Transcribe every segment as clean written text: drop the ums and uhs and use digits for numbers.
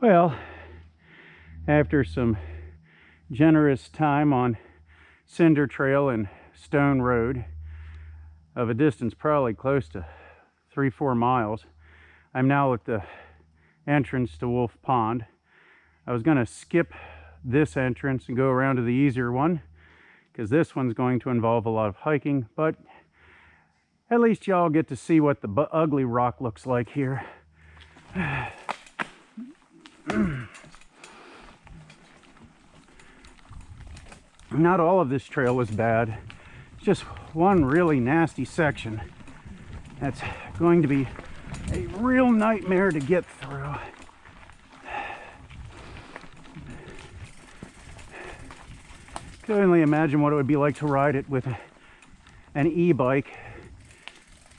Well, after some generous time on Cinder Trail and Stone Road of a distance probably close to 3-4 miles, I'm now at the entrance to Wolf Pond. I was going to skip this entrance and go around to the easier one because this one's going to involve a lot of hiking, but at least y'all get to see what the ugly rock looks like here. Not all of this trail was bad. It's just one really nasty section that's going to be a real nightmare to get through. Could only imagine what it would be like to ride it with an e-bike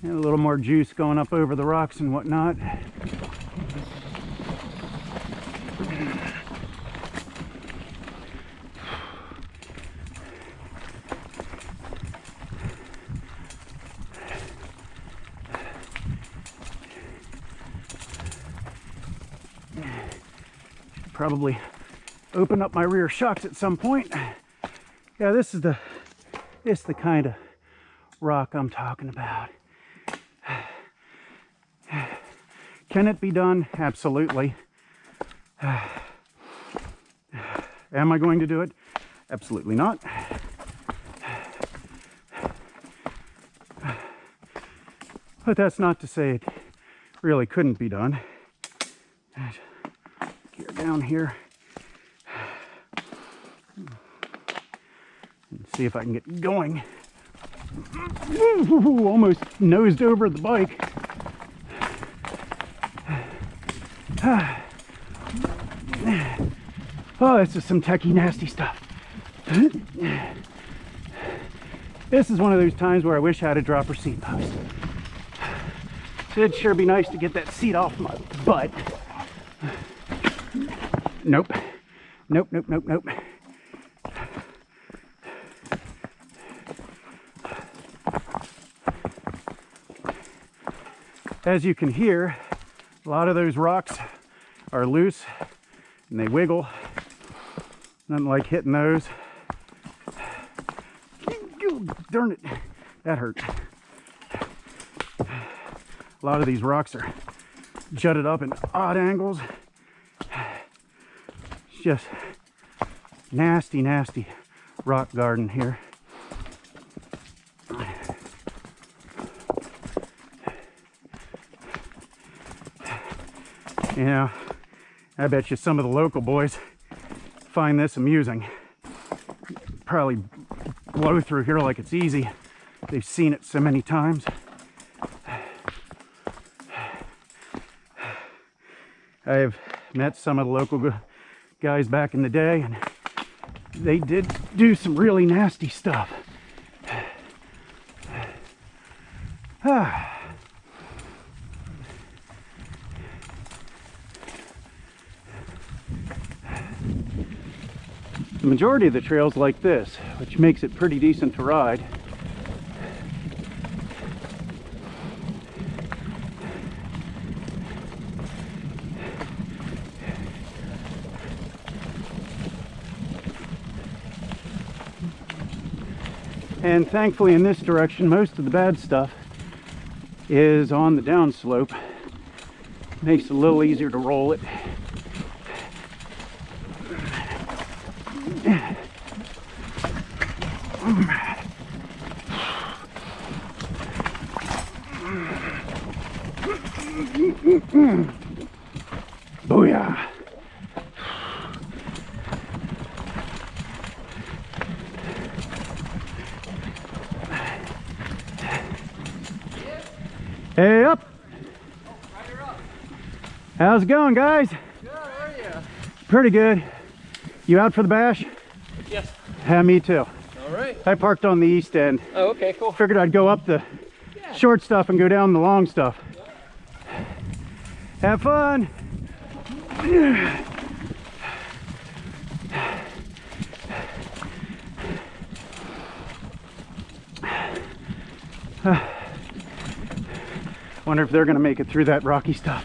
and a little more juice going up over the rocks and whatnot. Probably open up my rear shocks at some point. Yeah, this is the kind of rock I'm talking about. Can it be done? Absolutely. Am I going to do it? Absolutely not. But that's not to say it really couldn't be done. Gear down here. And see if I can get going. Ooh, almost nosed over the bike. Oh, this is some techie nasty stuff. This is one of those times where I wish I had a dropper seat post. It'd sure be nice to get that seat off my butt. Nope. Nope, nope, nope, nope. As you can hear, a lot of those rocks are loose and they wiggle. Nothing like hitting those. Darn it, that hurt. A lot of these rocks are jutted up in odd angles. It's just nasty, nasty rock garden here. You know, I bet you some of the local boys find this amusing. Probably blow through here like it's easy. They've seen it so many times. I've met some of the local guys back in the day, and they did do some really nasty stuff. The majority of the trails like this, which makes it pretty decent to ride. And thankfully in this direction, most of the bad stuff is on the downslope. Makes it a little easier to roll it. Booyah! Hey up! How's it going, guys? Good, how are you? Pretty good. You out for the bash? Yes. Yeah, me too. All right. I parked on the east end. Oh, okay, cool. Figured I'd go up the short stuff and go down the long stuff. Have fun! Wonder if they're gonna make it through that rocky stuff.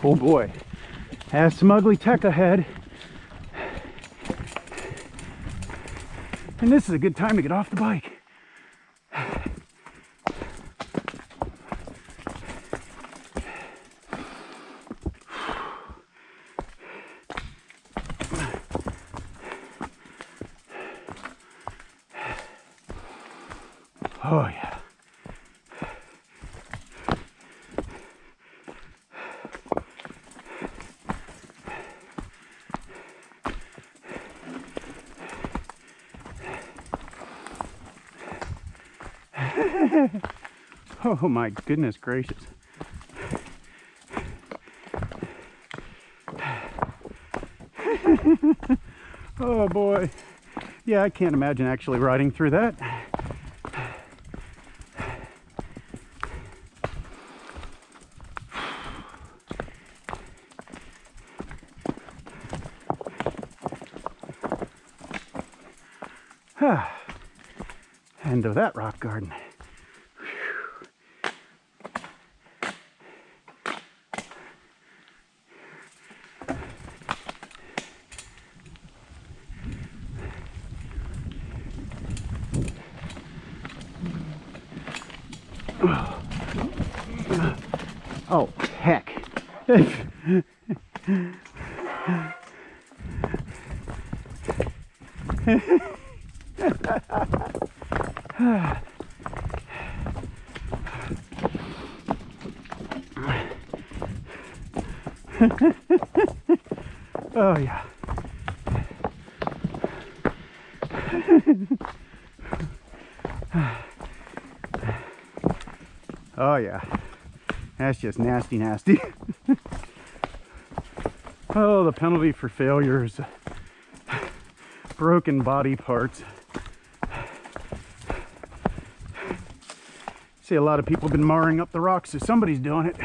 Oh boy, has some ugly tech ahead. And this is a good time to get off the bike. Oh yeah. Oh my goodness gracious. Oh boy. Yeah, I can't imagine actually riding through that. End of that rock garden. Oh, heck. Oh yeah. Oh yeah. That's just nasty, nasty. Oh, the penalty for failure is broken body parts. See, a lot of people have been marring up the rocks, so somebody's doing it.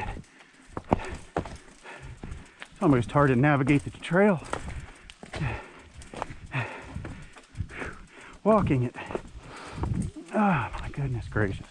It's almost hard to navigate the trail. Walking it. Oh my goodness gracious.